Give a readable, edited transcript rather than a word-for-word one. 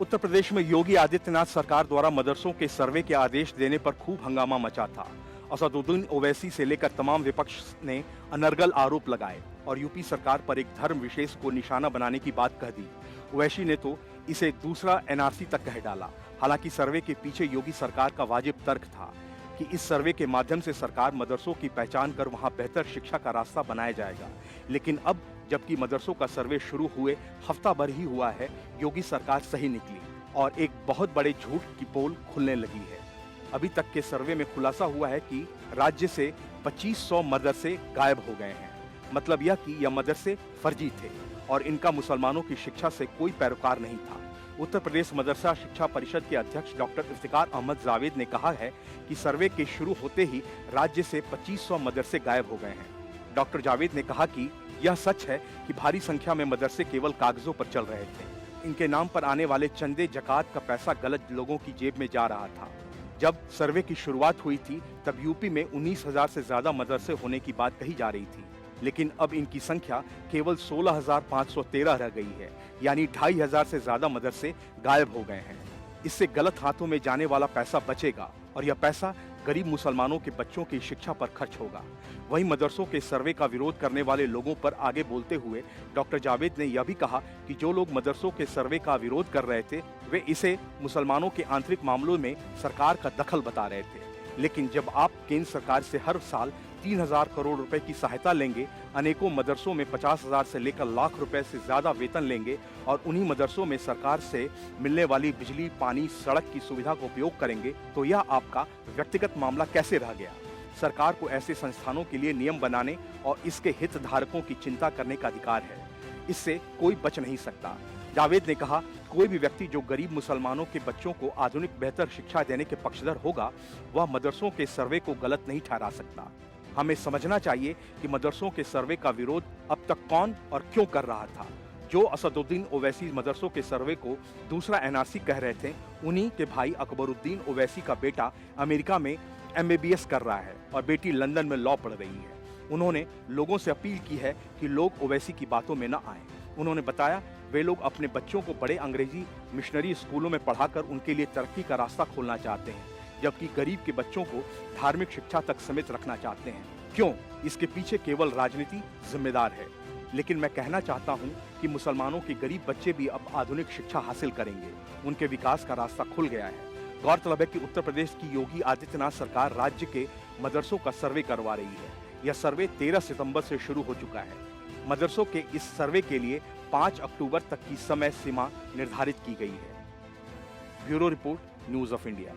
उत्तर प्रदेश में योगी आदित्यनाथ सरकार द्वारा मदरसों के सर्वे के आदेश देने पर खूब हंगामा मचा था। असदुद्दीन ओवैसी से लेकर तमाम विपक्ष ने अनर्गल आरोप लगाए और यूपी सरकार पर एक धर्म विशेष को निशाना बनाने की बात कह दी। ओवैसी ने तो इसे दूसरा एनआरसी तक कह डाला। हालांकि सर्वे के पीछे योगी सरकार का वाजिब तर्क था कि इस सर्वे के माध्यम से सरकार मदरसों की पहचान कर वहां बेहतर शिक्षा का रास्ता बनाया जाएगा। लेकिन अब जबकि मदरसों का सर्वे शुरू हुए हफ्ता भर ही हुआ है, योगी सरकार सही निकली और एक बहुत बड़े झूठ की पोल खुलने लगी है। अभी तक के सर्वे में खुलासा हुआ है कि राज्य से 2500 मदरसे गायब हो गए हैं। मतलब यह कि यह मदरसे फर्जी थे और इनका मुसलमानों की शिक्षा से कोई पैरोकार नहीं था। उत्तर प्रदेश मदरसा शिक्षा परिषद के अध्यक्ष डॉक्टर इफ्तिकार अहमद जावेद ने कहा है कि सर्वे के शुरू होते ही राज्य से 2500 मदरसे गायब हो गए हैं। डॉक्टर जावेद ने कहा कि यह सच है कि भारी संख्या में मदरसे केवल कागजों पर चल रहे थे। इनके नाम पर आने वाले चंदे जकात का पैसा गलत लोगों की जेब में जा रहा था। जब सर्वे की शुरुआत हुई थी तब यूपी में 19,000 से ज्यादा मदरसे होने की बात कही जा रही थी, लेकिन अब इनकी संख्या केवल 16,513 रह गई है, यानी 2,500 से ज्यादा मदरसे गायब हो गए हैं। इससे गलत हाथों में जाने वाला पैसा बचेगा और यह पैसा गरीब मुसलमानों के बच्चों की शिक्षा पर खर्च होगा। वहीं मदरसों के सर्वे का विरोध करने वाले लोगों पर आगे बोलते हुए डॉक्टर जावेद ने यह भी कहा कि जो लोग मदरसों के सर्वे का विरोध कर रहे थे वे इसे मुसलमानों के आंतरिक मामलों में सरकार का दखल बता रहे थे। लेकिन जब आप केंद्र सरकार से हर साल 3,000 करोड़ रुपए की सहायता लेंगे, अनेकों मदरसों में 50,000 से लेकर लाख रुपए से ज्यादा वेतन लेंगे और उन्हीं मदरसों में सरकार से मिलने वाली बिजली, पानी, सड़क की सुविधा का उपयोग करेंगे, तो यह आपका व्यक्तिगत मामला कैसे रह गया? सरकार को ऐसे संस्थानों के लिए नियम बनाने और इसके हितधारकों की चिंता करने का अधिकार है। इससे कोई बच नहीं सकता। जावेद ने कहा, कोई भी व्यक्ति जो गरीब मुसलमानों के बच्चों को आधुनिक बेहतर शिक्षा देने के पक्षधर होगा, वह मदरसों के सर्वे को गलत नहीं ठहरा सकता। हमें समझना चाहिए कि मदरसों के सर्वे का विरोध अब तक कौन और क्यों कर रहा था। जो असदुद्दीन ओवैसी मदरसों के सर्वे को दूसरा एनआरसी कह रहे थे, उन्हीं के भाई अकबरुद्दीन ओवैसी का बेटा अमेरिका में एमबीबीएस कर रहा है और बेटी लंदन में लॉ पढ़ रही है। उन्होंने लोगों से अपील की है कि लोग ओवैसी की बातों में न आएं। उन्होंने बताया वे लोग अपने बच्चों को बड़े अंग्रेजी मिशनरी स्कूलों में पढ़ाकर उनके लिए तरक्की का रास्ता खोलना चाहते हैं, जबकि गरीब के बच्चों को धार्मिक शिक्षा तक सीमित रखना चाहते हैं। क्यों? इसके पीछे केवल राजनीति जिम्मेदार है। लेकिन मैं कहना चाहता हूं कि मुसलमानों के गरीब बच्चे भी अब आधुनिक शिक्षा हासिल करेंगे। उनके विकास का रास्ता खुल गया है। गौरतलब है कि उत्तर प्रदेश की योगी आदित्यनाथ सरकार राज्य के मदरसों का सर्वे करवा रही है। यह सर्वे 13 सितंबर से शुरू हो चुका है। मदरसों के इस सर्वे के लिए 5 अक्टूबर तक की समय सीमा निर्धारित की गई है। Bureau report, news of India.